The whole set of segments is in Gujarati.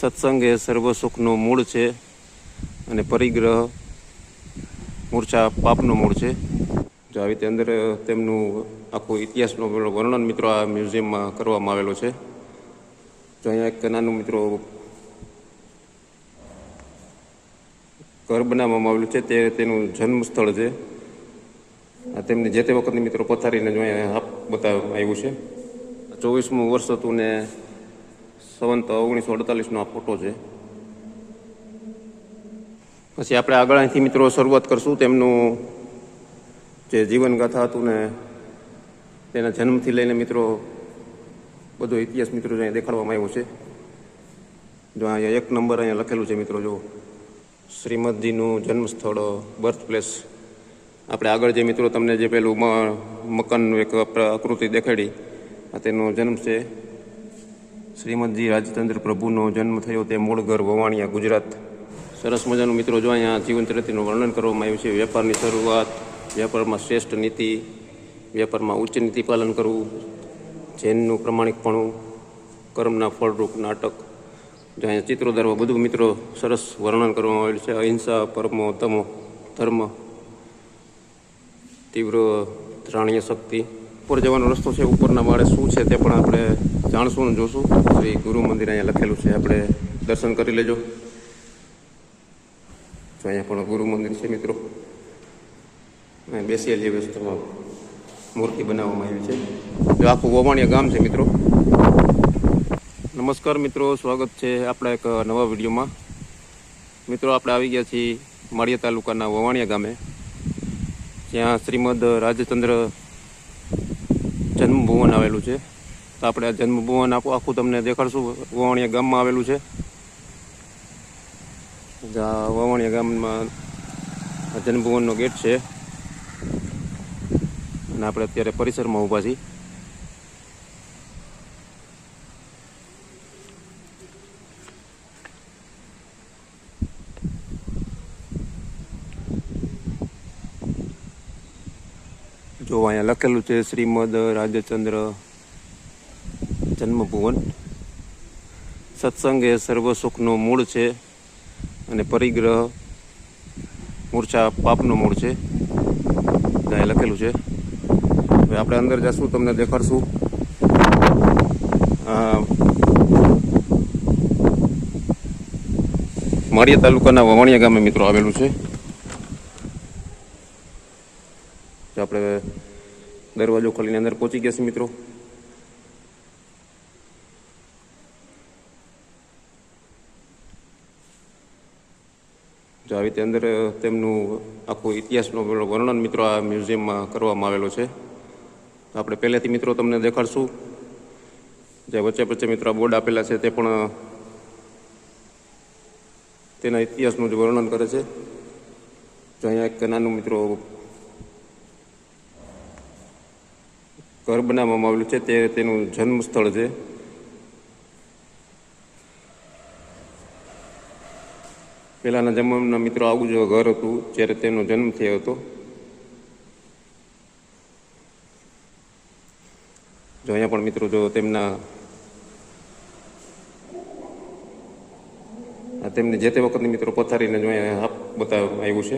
સત્સંગ એ સર્વ સુખનું મૂળ છે અને પરિગ્રહ મૂર્છા પાપનું મૂળ છે. જો આવી રીતે અંદર તેમનું આખું ઇતિહાસનું વર્ણન મિત્રો આ મ્યુઝિયમમાં કરવામાં આવેલો છે. જો અહીંયા એક નાનું મિત્રો ઘર બનાવવામાં આવેલું છે, તે તેનું જન્મ સ્થળ છે. તેમની જે તે વખતની મિત્રો પથારીને જો અહીંયા બતાવવામાં આવ્યું છે. 24મું વર્ષ હતું ને સંવંત 1948નો આ ફોટો છે. પછી આપણે આગળ અહીંથી મિત્રો શરૂઆત કરશું. તેમનું જે જીવનગાથા હતું ને તેના જન્મથી લઈને મિત્રો બધો ઇતિહાસ મિત્રો અહીંયા દેખાડવામાં આવ્યો છે. જો અહીંયા 1 નંબર અહીંયા લખેલું છે મિત્રો, જો શ્રીમદજીનું જન્મ સ્થળ, બર્થ પ્લેસ. આપણે આગળ જે મિત્રો તમને જે પેલું મકાનનું એક આકૃતિ દેખાડી, આ તેનો જન્મ છે. શ્રીમદજી રાજચંદ્ર પ્રભુનો જન્મ થયો તે મૂળ ઘર વવાણિયા, ગુજરાત. સરસ મજાનું મિત્રો જો અહીંયા જીવન ચરિત્રનું વર્ણન કરવામાં આવ્યું છે. વેપારની શરૂઆત, વેપારમાં શ્રેષ્ઠ નીતિ, વેપારમાં ઉચ્ચ નીતિ પાલન કરવું, જૈનનું પ્રમાણિકપણું, કર્મના ફળરૂપ નાટક. જો અહીંયા ચિત્રો દ્વારા બધું મિત્રો સરસ વર્ણન કરવામાં આવેલું છે. અહિંસા, પરમો તમો ધર્મ, તીવ્ર ધ્રાણીય શક્તિ. ઉપર જવાનો રસ્તો છે, ઉપરના માળે શું છે તે પણ આપણે જાણશું અને જોશું. શ્રી ગુરુ મંદિર અહીંયા લખેલું છે, આપણે દર્શન કરી લેજો. જો અહીંયા પણ ગુરુ મંદિર છે મિત્રો. અહીંયા બેસેલી વ્યવસ્થામાં મૂર્તિ બનાવવામાં આવી છે. જો આખું વવાણિયા ગામ છે મિત્રો. નમસ્કાર મિત્રો, સ્વાગત છે આપણા એક નવા વિડીયોમાં. મિત્રો આપણે આવી ગયા છીએ માળિયા તાલુકાના વવાણિયા ગામે, જ્યાં શ્રીમદ રાજચંદ્ર જન્મભુવન આવેલું છે. તો આપણે આ જન્મભુવન આખું તમને દેખાડશું. વવાણિયા ગામમાં આવેલું છે. વવાણિયા ગામમાં જન્મભુવનનો ગેટ છે અને આપણે અત્યારે પરિસરમાં ઊભા છીએ. જો અહીંયા લખેલું છે શ્રીમદ રાજચંદ્ર જન્મભુવન. સત્સંગ એ સર્વ સુખનું મૂળ છે અને પરિગ્રહ મૂર્છા પાપનું મૂળ છે, ત્યાં લખેલું છે. હવે આપણે અંદર જશું, તમને દેખાડશું. માળિયા તાલુકાના વવાણિયા ગામે મિત્રો આવેલું છે. આપણે દરવાજો ખોલીને અંદર પહોંચી ગયા છીએ મિત્રો. જો આવી રીતે અંદર તેમનું આખું ઇતિહાસનું વર્ણન મિત્રો આ મ્યુઝિયમમાં કરવામાં આવેલો છે. તો આપણે પહેલેથી મિત્રો તમને દેખાડશું. જે વચ્ચે વચ્ચે મિત્રો બોર્ડ આપેલા છે તે પણ તેના ઇતિહાસનું જ વર્ણન કરે છે. જો અહીંયા એક નાનું મિત્રો ઘર બનાવવામાં આવેલું છે, તે તેનું જન્મ સ્થળ છે. પહેલાંના જમાનામાં મિત્રો આવું જ ઘર હતું જ્યારે તેનો જન્મ થયો હતો. જો અહીંયા પણ મિત્રો જો તેમની જે તે વખતની મિત્રો પથારીને જો અહીંયા બતાવવામાં આવ્યું છે.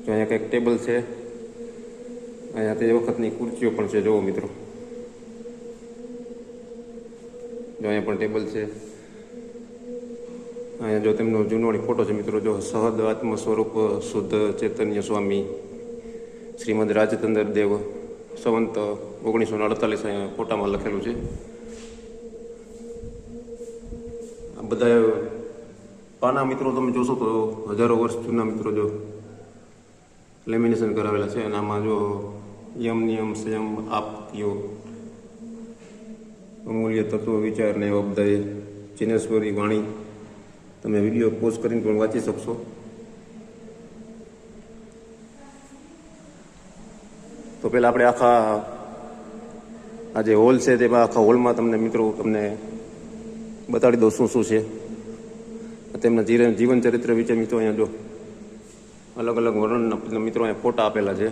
જો અહીંયા કંઈક ટેબલ છે, અહીંયા તે વખતની ખુરશીઓ પણ છે. જુઓ મિત્રો, જો અહીંયા પણ ટેબલ છે. અહીંયા જો તેમનો જૂનવાણી ફોટો છે મિત્રો. જો સહદ આત્મ સ્વરૂપ શુદ્ધ ચૈતન્ય સ્વામી શ્રીમદ રાજચંદ્ર દેવ, સંવંત 1948 અહીંયા ફોટામાં લખેલું છે. આ બધા પાના મિત્રો તમે જોશો તો હજારો વર્ષ જૂના મિત્રો જો લેમિનેશન કરાવેલા છે. અને આમાં જો યમ નિયમ સંયમ આપ કયો, અમૂલ્ય તત્વ વિચાર ને એવા બધા ચિનેશ્વરી વાણી તમે વિડીયો પોઝ કરીને પણ વાંચી શકશો. તો પહેલાં આપણે આ જે હોલ છે તેમાં આખા હોલમાં તમને મિત્રો બતાડી દઉં શું શું છે. તેમના જીવન ચરિત્ર વિશે મિત્રો અહીંયા જો અલગ અલગ વર્ણનના મિત્રો અહીંયા ફોટા આપેલા છે.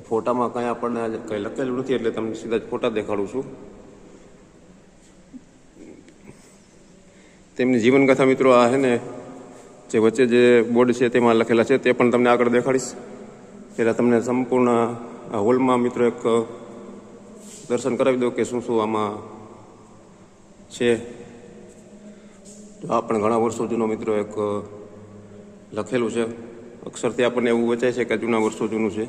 ફોટામાં કંઈ આપણને કંઈ લખેલું નથી એટલે તમને સીધા જ ફોટા દેખાડું છું. તેમની જીવનગાથા મિત્રો આ છે ને જે વચ્ચે જે બોર્ડ છે તેમાં લખેલા છે તે પણ તમને આગળ દેખાડીશ. પહેલાં તમને સંપૂર્ણ આ હોલમાં મિત્રો એક દર્શન કરાવી દો કે શું શું આમાં છે. આ પણ ઘણા વર્ષો જૂનો મિત્રો એક લખેલું છે. અક્ષરથી આપણને એવું વચાય છે કે જૂના વર્ષો જૂનું છે.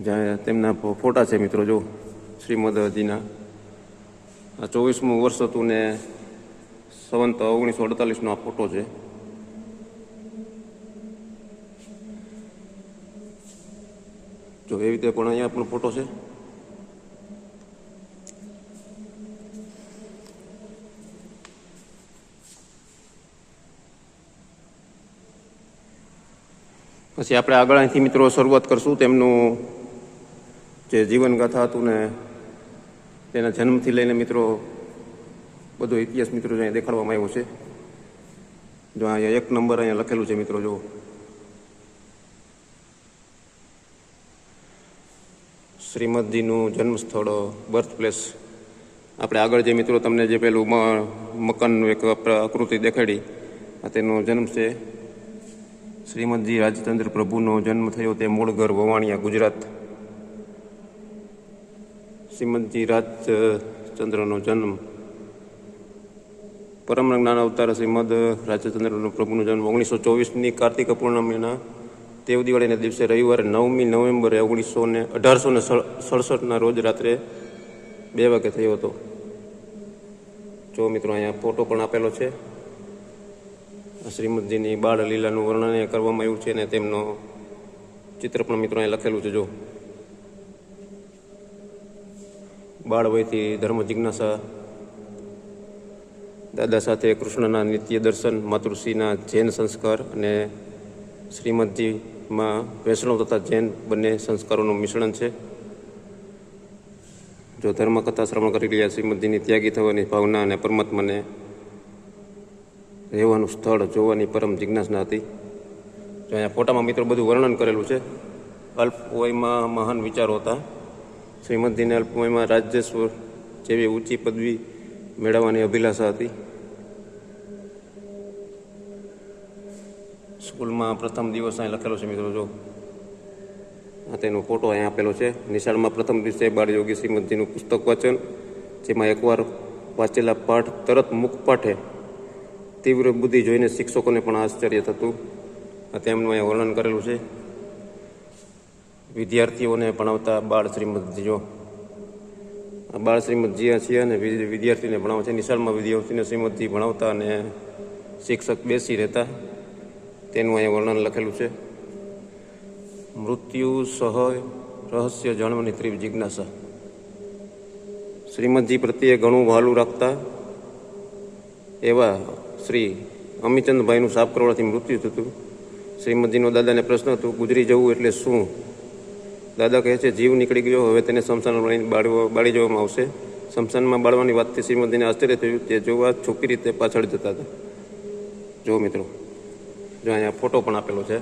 જ્યાં તેમના ફોટા છે મિત્રો જો શ્રીમદજીના. આ 24મું વર્ષ હતું ને સંવંત 1948નો આ ફોટો છે. જો એવી રીતે પણ અહીંયા પણ ફોટો છે. પછી આપણે આગળ અહીંથી મિત્રો શરૂઆત કરશું તેમનું જે જીવનગાથા હતું ને તેના જન્મથી લઈને મિત્રો બધો ઇતિહાસ મિત્રો અહીંયા દેખાડવામાં આવ્યો છે. જો અહીંયા 1 નંબર અહીંયા લખેલું છે મિત્રો જો. શ્રીમદજીનું જન્મસ્થળ બર્થ પ્લેસ. આપણે આગળ જે મિત્રો તમને જે પેલું મકાનનું એક આકૃતિ દેખાડી આ તેનો જન્મ છે. શ્રીમદજી રાજચંદ્ર પ્રભુનો જન્મ થયો તે મૂળ ઘર વવાણિયા ગુજરાત. શ્રીમદજી રાજચંદ્રનો જન્મ પરમ જ્ઞાન અવતાર શ્રીમદ રાજચંદ્ર પ્રભુનો જન્મ 1924ની કાર્તિક પૂર્ણિમાના તેવ દિવાળીના દિવસે રવિવારે 9મી નવેમ્બરે 1867ના રોજ રાત્રે 2 વાગે થયો હતો. જો મિત્રો અહીંયા ફોટો પણ આપેલો છે. શ્રીમદજીની બાળ લીલાનું વર્ણન કરવામાં આવ્યું છે અને તેમનો ચિત્ર પણ મિત્રો અહીં લખેલું છે. જો બાળ વયથી ધર્મ જિજ્ઞાસા, દાદા સાથે કૃષ્ણના નિત્ય દર્શન, માતૃશ્રીના જૈન સંસ્કાર અને શ્રીમદજીમાં વૈષ્ણવ તથા જૈન બંને સંસ્કારોનું મિશ્રણ છે. જો ધર્મકથા શ્રવણ કરી રહ્યા શ્રીમદજીની ત્યાગી થવાની ભાવના અને પરમાત્માને રહેવાનું સ્થળ જોવાની પરમ જિજ્ઞાસા હતી. જો અહીંયા ફોટામાં મિત્રો બધું વર્ણન કરેલું છે. અલ્પ વયમાં મહાન વિચારો હતા. શ્રીમદજીને અલ્પ વયમાં રાજ્યશ્વર જેવી ઊંચી પદવી મેળવવાની અભિલાષા હતી. સ્કૂલમાં પ્રથમ દિવસ અહીં લખેલો છે મિત્રો જો. આ તેનો ફોટો અહીં આપેલો છે. નિશાળમાં પ્રથમ દિવસે બાળયોગી શ્રીમદજીનું પુસ્તક વાંચન, જેમાં એકવાર વાંચેલા પાઠ તરત મુખપાઠે તીવ્ર બુદ્ધિ જોઈને શિક્ષકોને પણ આશ્ચર્ય થતું. આ તેમનું અહીંયા વર્ણન કરેલું છે. વિદ્યાર્થીઓને ભણાવતા બાળ શ્રીમદજી જો. આ બાળ શ્રીમદજી છે અને વિદ્યાર્થીને ભણાવે છે. નિશાળમાં વિદ્યાર્થીને શ્રીમદજી ભણાવતા અને શિક્ષક બેસી રહેતા તેનું અહીંયા વર્ણન લખેલું છે. મૃત્યુ સહ રહસ્ય જાણવાની તીવ્ર જિજ્ઞાસા. શ્રીમદજી પ્રત્યે ઘણું વહાલું રાખતા એવા શ્રી અમીચંદભાઈનું સાપ કરવાથી મૃત્યુ થતું. શ્રીમદજીનો દાદાને પ્રશ્ન હતો, ગુજરી જવું એટલે શું? દાદા કહે છે, જીવ નીકળી ગયો, હવે તેને સ્મશાનમાં બાળી જવામાં આવશે. સ્મશાનમાં બાળવાની વાતથી શ્રીમદજીને આશ્ચર્ય થયું. તે જોવા છુપી રીતે પાછળ જતા હતા. જો મિત્રો, જો અહીંયા ફોટો પણ આપેલો છે.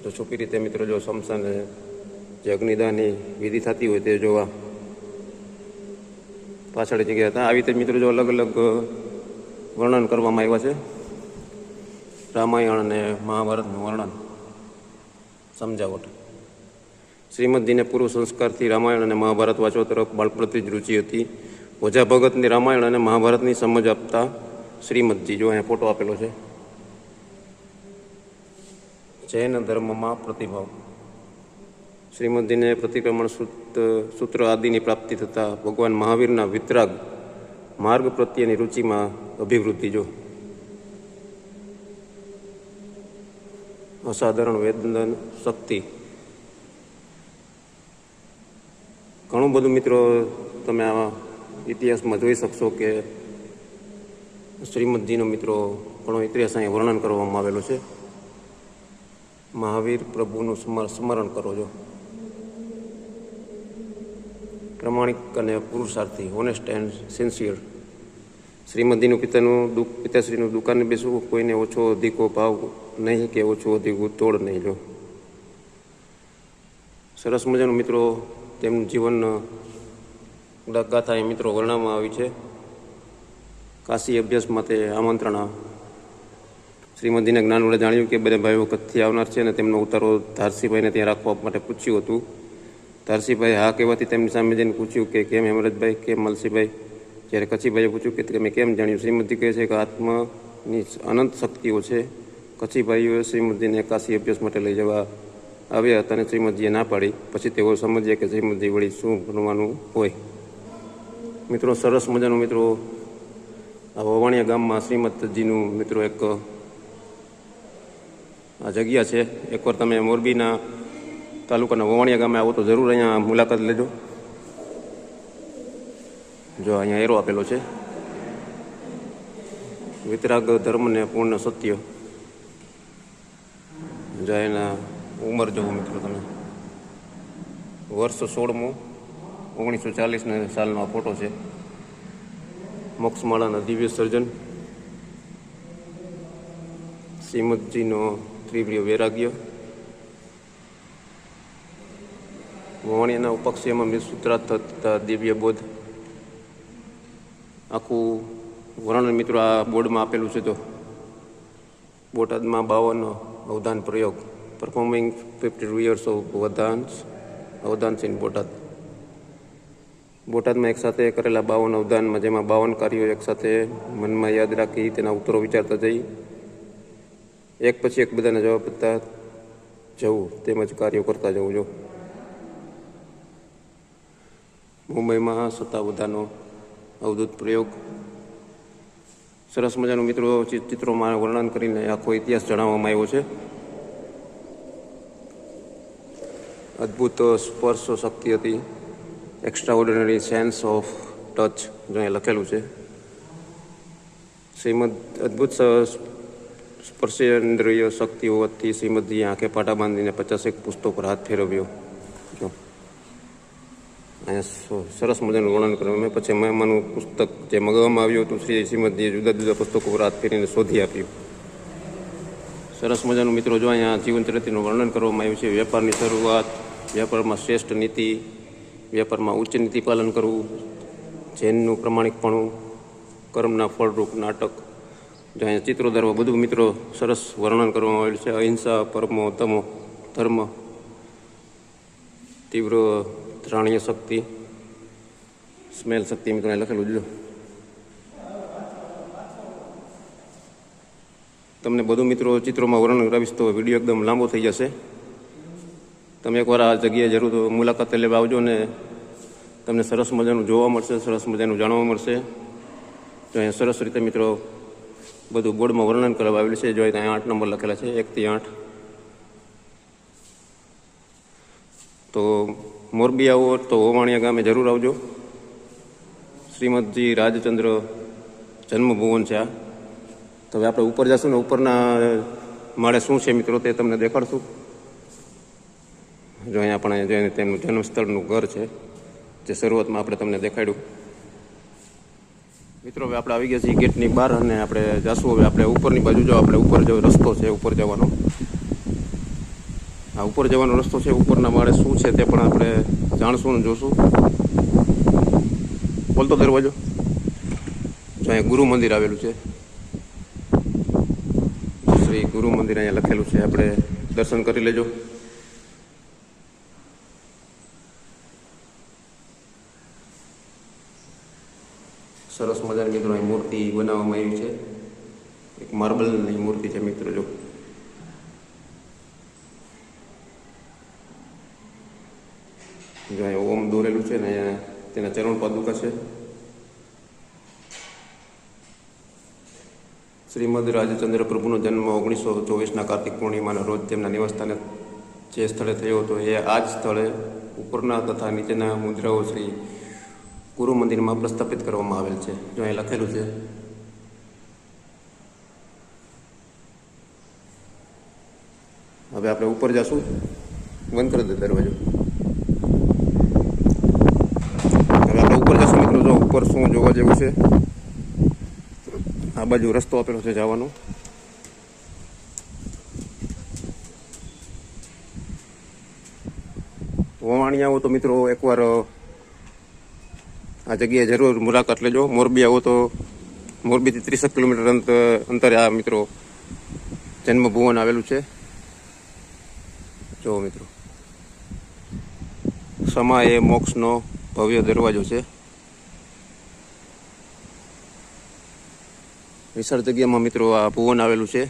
તો છુપી રીતે મિત્રો જો સ્મશાન જે અગ્નિદાનની વિધિ થતી હોય તે જોવા પાછળ જગ્યા હતા. આવી રીતે મિત્રો જો અલગ અલગ વર્ણન કરવામાં આવ્યા છે. રામાયણ અને મહાભારતનું વર્ણન સમજાવટ. શ્રીમદજીને પૂર્વ સંસ્કારથી રામાયણ અને મહાભારત વાંચવા તરફ બાળપણથી જ રુચિ હતી. ઓઝા ભગતની રામાયણ અને મહાભારતની સમજ આપતા શ્રીમદજી જો અહીંયા ફોટો આપેલો છે. જૈન ધર્મમાં પ્રતિભાવ. શ્રીમદજીને પ્રતિક્રમણ સૂત્ર આદિની પ્રાપ્તિ થતાં ભગવાન મહાવીરના વિતરાગ માર્ગ પ્રત્યેની રુચિમાં અભિવૃદ્ધિ જો. અસાધારણ વેદન શક્તિ. ઘણું બધું મિત્રો તમે આ ઇતિહાસમાં જોઈ શકશો કે શ્રીમદજીનો મિત્રો ઘણો ઇતિહાસ અહીંયા વર્ણન કરવામાં આવેલો છે. મહાવીર પ્રભુનું સ્મરણ કરો છો. પ્રમાણિક અને પુરુષાર્થી, ઓનેસ્ટ એન્ડ સિન્સિયર. શ્રીમદજીનું પિતાશ્રીનું દુકાને બેસવું, કોઈને ઓછો અધિકો ભાવ નહીં કે ઓછું અધિક તોડ નહીં લો. સરસ મજાનું મિત્રો તેમનું જીવન ગાથા એ મિત્રો વર્ણવવામાં આવી છે. કાશી અભ્યાસ માટે આમંત્રણ. શ્રીમદજીના જ્ઞાન વડે જાણ્યું કે બધા ભાઈઓ કચ્છથી આવનાર છે અને તેમનો ઉતારો ધારસીભાઈને ત્યાં રાખવા માટે પૂછ્યું હતું. ધારસીભાઈ હા કહેવાથી તેમની સામે જઈને પૂછ્યું કે કેમ હેમરાજભાઈ, કેમ મલસીભાઈ? જ્યારે કચ્છીભાઈએ પૂછ્યું કે તમે કેમ જાણ્યું? શ્રીમદજી કહે છે કે આત્માની અનંત શક્તિઓ છે. કચ્છીભાઈઓએ શ્રીમદજીને કાશી અભ્યાસ માટે લઈ જવા આવ્યા હતા અને શ્રીમદજીએ ના પાડી. પછી તેઓ સમજ્યા કે શ્રીમદજી વળી શું બનવાનું હોય. મિત્રો સરસ મજાનું મિત્રો આ વવાણિયા ગામમાં શ્રીમદજીનું મિત્રો એક આ જગ્યા છે. એકવાર તમે મોરબીના તાલુકાના વવાણિયા ગામે આવો તો જરૂર અહીંયા મુલાકાત લેજો. જો અહીંયા એરો આપેલો છે, વિતરાગ ધર્મને પૂર્ણ સત્ય. જો એના ઉંમર જોવો મિત્રો તમે, વર્ષ 16મું 1940 સાલનો આ ફોટો છે. મોક્ષમાળાના દિવ્ય સર્જન, શ્રીમદજીનો ત્રિવ્ય વૈરાગ્ય, વવાણિયાના ઉપક્ષયમાં મિસૂત્રાત થતા દિવ્ય બોધ. આખું વર્ણન મિત્રો આ બોર્ડમાં આપેલું છે. તો બોટાદમાં 52 અવધાન પ્રયોગ, પરફોર્મિંગ 52 years ઓફ અવધાન્સ ઇન બોટાદ. બોટાદમાં એકસાથે કરેલા 52 અવધાનમાં, જેમાં 52 કાર્યો એકસાથે મનમાં યાદ રાખી તેના ઉત્તરો વિચારતા જઈ એક પછી એક બધાને જવાબ આપતા જવું, તેમજ કાર્યો કરતા જવું. જો મુંબઈમાં 57 અવધૂત પ્રયોગ. સરસ મજાનું મિત્રો ચિત્રોમાં વર્ણન કરીને આખો ઇતિહાસ જણાવવામાં આવ્યો છે. અદ્ભુત સ્પર્શ શક્તિ હતી, એક્સ્ટ્રાઓર્ડિનરી સેન્સ ઓફ ટચ, જો અહીંયા લખેલું છે. અદ્ભુત સ્પર્શેન્દ્રિય શક્તિ હોવાથી શ્રીમદજીએ આંખે પાટા બાંધીને 50 પુસ્તકો પર હાથ ફેરવ્યો. જો અહીંયા સરસ મજાનું વર્ણન કર્યું. મેં પછી મહેમાનનું પુસ્તક જે મગાવવામાં આવ્યું હતું, શ્રીમદજીએ જુદા જુદા પુસ્તકો પર હાથ ફેરીને શોધી આપ્યું. સરસ મજાનું મિત્રો જો અહીંયા જીવનચરિત્રનું વર્ણન કરવામાં આવ્યું છે. વેપારની શરૂઆત, વેપારમાં શ્રેષ્ઠ નીતિ, વેપારમાં ઉચ્ચ નીતિ પાલન કરવું, જૈનનું પ્રમાણિકપણું, કર્મના ફળરૂપ નાટક. જો અહીંયા ચિત્રો દ્વારા બધું મિત્રો સરસ વર્ણન કરવામાં આવેલું છે. અહિંસા, પરમો તમો ધર્મ, તીવ્ર ત્રાણીય શક્તિ, સ્મેલ શક્તિ મિત્રો લખેલું. જો તમને બધું મિત્રો ચિત્રોમાં વર્ણન કરાવીશ તો વિડીયો એકદમ લાંબો થઈ જશે. તમે એકવાર આ જગ્યાએ જરૂર મુલાકાત લેવા આવજો ને તમને સરસ મજાનું જોવા મળશે, સરસ મજાનું જાણવા મળશે. તો અહીંયા સરસ રીતે મિત્રો બધું બોર્ડમાં વર્ણન કરવામાં આવેલું છે. જો અહીંયા 8 નંબર લખેલા છે, 1 થી 8. તો મોરબી આવો તો વવાણિયા ગામે જરૂર આવજો. શ્રીમદજી રાજચંદ્ર જન્મભુવન છે આ. તો હવે આપણે ઉપર જશું ને ઉપરના માળે શું છે મિત્રો તે તમને દેખાડશું. જો અહીંયા આપણે જોઈને તેમનું જન્મસ્થળનું ઘર છે, જે શરૂઆતમાં આપણે તમને દેખાડ્યું. મિત્રો હવે આપણે આવી ગયા છીએ ગેટની બહાર અને આપણે જશું હવે આપણે ઉપરની બાજુ. જો આપણે ઉપર જો રસ્તો છે ઉપર જવાનો, આ ઉપર જવાનો રસ્તો છે. ઉપરના માળે શું છે તે પણ આપણે જાણશું અને જોશું. બોલતો દરવાજો. જો અહીંયા ગુરુ મંદિર આવેલું છે, શ્રી ગુરુ મંદિર અહીંયા લખેલું છે. આપણે દર્શન કરી લેજો. સરસ મજાની મિત્રો અહીં મૂર્તિ બનાવવામાં આવી છે. એક માર્બલની મૂર્તિ છે મિત્રો. જો અહીંયા ઓમ દોરેલું છે ને અહીંયા તેના ચરણ પાદુકા છે. શ્રીમદ રાજચંદ્ર પ્રભુનો જન્મ 1924 કાર્તિક પૂર્ણિમાના રોજ તેમના નિવાસસ્થાને જે સ્થળે થયો હતો એ આ જ સ્થળે ઉપરના તથા નીચેના મુદ્રાઓ શ્રી ગુરુ મંદિરમાં પ્રસ્થાપિત કરવામાં આવેલ છે. જો અહીં લખેલું છે. હવે આપણે ઉપર જશું. બંધ કરી દે દરવાજો. હવે આપણે ઉપર જશું મિત્રો. જો ઉપર શું જોવા જેવું છે આ બાજુ રસ્તો આપેલો છે જવાનો. વવાણી આવો તો મિત્રો એકવાર આ જગ્યાએ જરૂર મુલાકાત લેજો. મોરબી આવો તો મોરબીથી 30 કિલોમીટર અંતરે આ મિત્રો જન્મભુવન આવેલું છે. જો મિત્રો, સમા એ મોક્ષનો ભવ્ય દરવાજો છે. વિશાળ જગ્યામાં મિત્રો આ ભુવન આવેલું છે.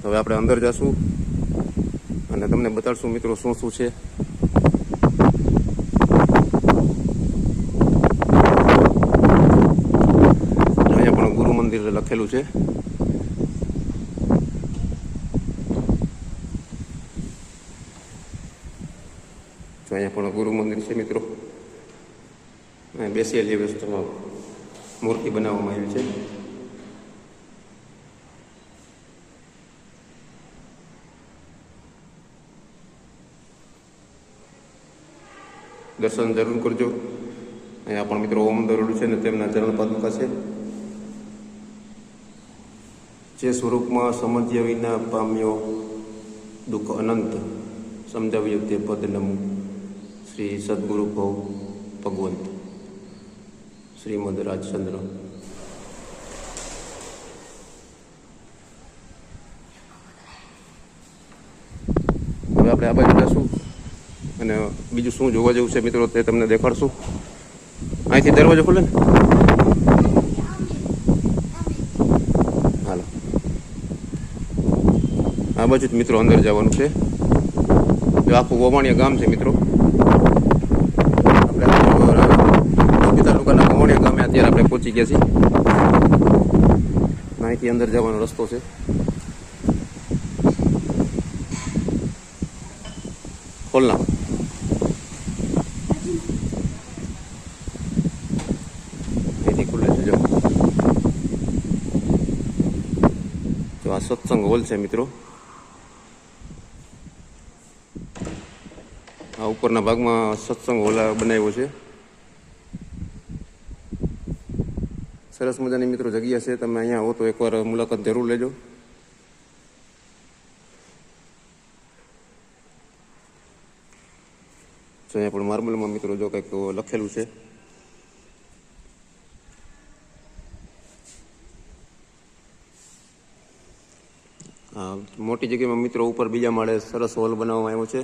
હવે આપણે અંદર જશું અને તમને બતાડશું મિત્રો શું શું છે. અહીંયા પણ ગુરુ મંદિર લખેલું છે. અહીંયા પણ ગુરુ મંદિર છે મિત્રો. બેસેલી વ્યવસ્થામાં મૂર્તિ બનાવવામાં આવી છે. દર્શન જરૂર કરજો. અહીંયા પણ મિત્રો ઓમ દરોડું છે ને તેમના ચરણ પાદુકા છે. જે સ્વરૂપમાં સમજ્યા વિના પામ્યો દુઃખ અનંત, સમજાવ્યું તે પદ નમું શ્રી સદગુરુ ભવ ભગવંત શ્રીમદ રાજચંદ્ર. હવે આપણે આ બાજુ જશું અને બીજું શું જોવા જેવું છે મિત્રો તે તમને દેખાડશું. અહીંથી દરવાજો ખોલે ને, હાલો આ બાજુ જ મિત્રો અંદર જવાનું છે. જો આખું વવાણિયા ગામ છે મિત્રો. આપણે તાલુકાના વવાણિયા ગામે અત્યારે આપણે પહોંચી ગયા છીએ. અહીંથી અંદર જવાનો રસ્તો છે. ખોલના અહીંથી ખુલે છે. જો આ સત્સંગ હોલ છે મિત્રો. આ ઉપરના ભાગમાં સત્સંગ હોલ બનાવ્યો છે. સરસ મજાની મિત્રો જગ્યા છે. તમે અહીંયા આવો તો એકવાર મુલાકાત જરૂર લેજો. તો અહીંયા પણ માર્બલમાં મિત્રો જો કંઈક લખેલું છે. મોટી જગ્યામાં મિત્રો ઉપર બીજા માળે સરસ હોલ બનાવવામાં આવ્યો છે.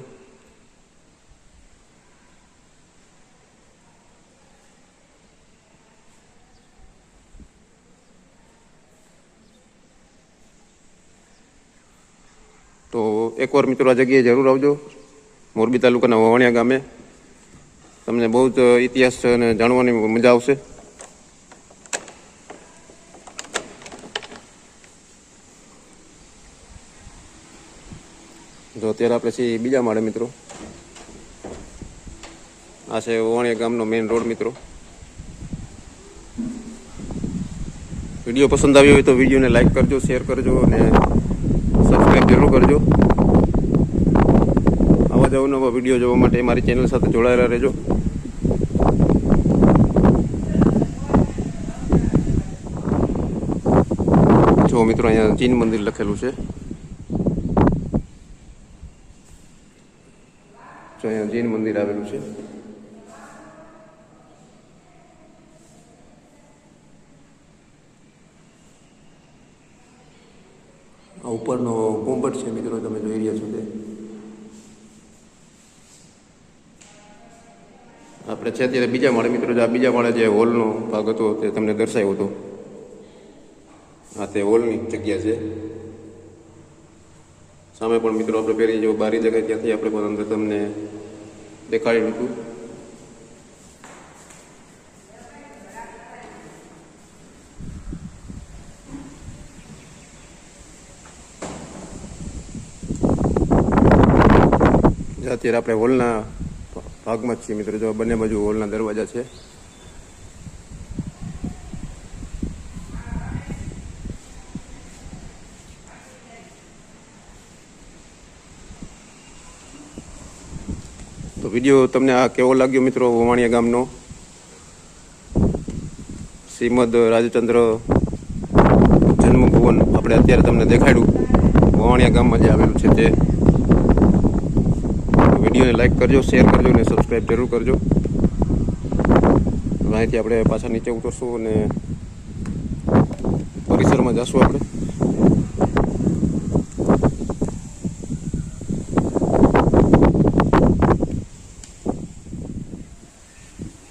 તો એકવાર મિત્રો આ જગ્યાએ જરૂર આવજો. મોરબી તાલુકાના વવાણિયા ગામે તમને બહુ જ ઇતિહાસ અને જાણવાની મજા આવશે. જો અત્યારે આપણે છીએ બીજા માળે મિત્રો. આ છે વવાણિયા ગામનો મેઇન રોડ મિત્રો. વિડીયો પસંદ આવ્યો હોય તો વિડીયોને લાઈક કરજો, શેર કરજો અને સબસ્ક્રાઈબ જરૂર કરજો. આવા જ અવનવા વિડીયો જોવા માટે મારી ચેનલ સાથે જોડાયેલા રહેજો. જો મિત્રો અહીંયા જૈન મંદિર લખેલું છે. જો અહીંયા જૈન મંદિર આવેલું છે. આ ઉપરનો ગુંબજ છે મિત્રો, તમે જોઈ રહ્યા છો તે. આપણે છે અત્યારે બીજા માળે મિત્રો. આ બીજા માળે જે હોલનો ભાગ હતો તે તમને દર્શાવ્યો હતો. આ તે હોલની જગ્યા છે. સામે પણ મિત્રો આપણે પહેરી જો બારી જગ્યાએ ત્યાંથી આપણે પણ અંદર તમને દેખાડ્યું હતું. અત્યારે આપણે હોલના ભાગમાં જ છીએ મિત્રો. જો બંને બાજુ હોલના દરવાજા છે. તો વિડીયો તમને આ કેવો લાગ્યો મિત્રો વવાણિયા ગામનો, શ્રીમદ રાજચંદ્ર જન્મભુવન આપણે અત્યારે તમને દેખાડ્યું વવાણિયા ગામમાં જે આવેલું છે તે વિડીયોને લાઈક કરજો, શેર કરજો અને સબસ્ક્રાઈબ જરૂર કરજો. અહીંથી આપણે પાછા નીચે ઉતરશું અને પરિસરમાં જશું આપણે.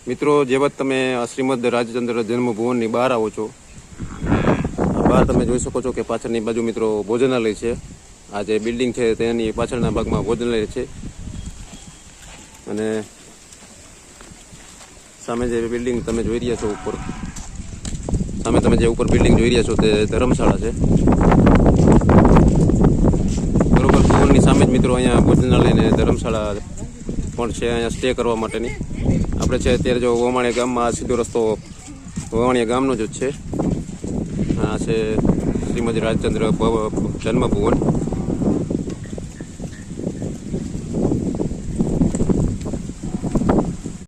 મિત્રો, જે વાત તમે આ શ્રીમદ રાજચંદ્ર જન્મભુવનની બહાર આવો છો, બહાર તમે જોઈ શકો છો કે પાછળની બાજુ મિત્રો ભોજનાલય છે. આ જે બિલ્ડિંગ છે તેની પાછળના ભાગમાં ભોજનાલય છે અને સામે જે બિલ્ડિંગ તમે જોઈ રહ્યા છો ઉપર, સામે તમે જે ઉપર બિલ્ડિંગ જોઈ રહ્યા છો તે ધર્મશાળા છે. બરોબર, ભુવનની સામે જ મિત્રો અહીંયા ભોજનાલય અને ધર્મશાળા પણ છે અહીંયા સ્ટે કરવા માટેની. આપણે છે અત્યારે જો વવાણિયા ગામમાં, આ સીધો રસ્તો વવાણિયા ગામનો જ છે. આ છે શ્રીમદ રાજચંદ્ર જન્મભુવન.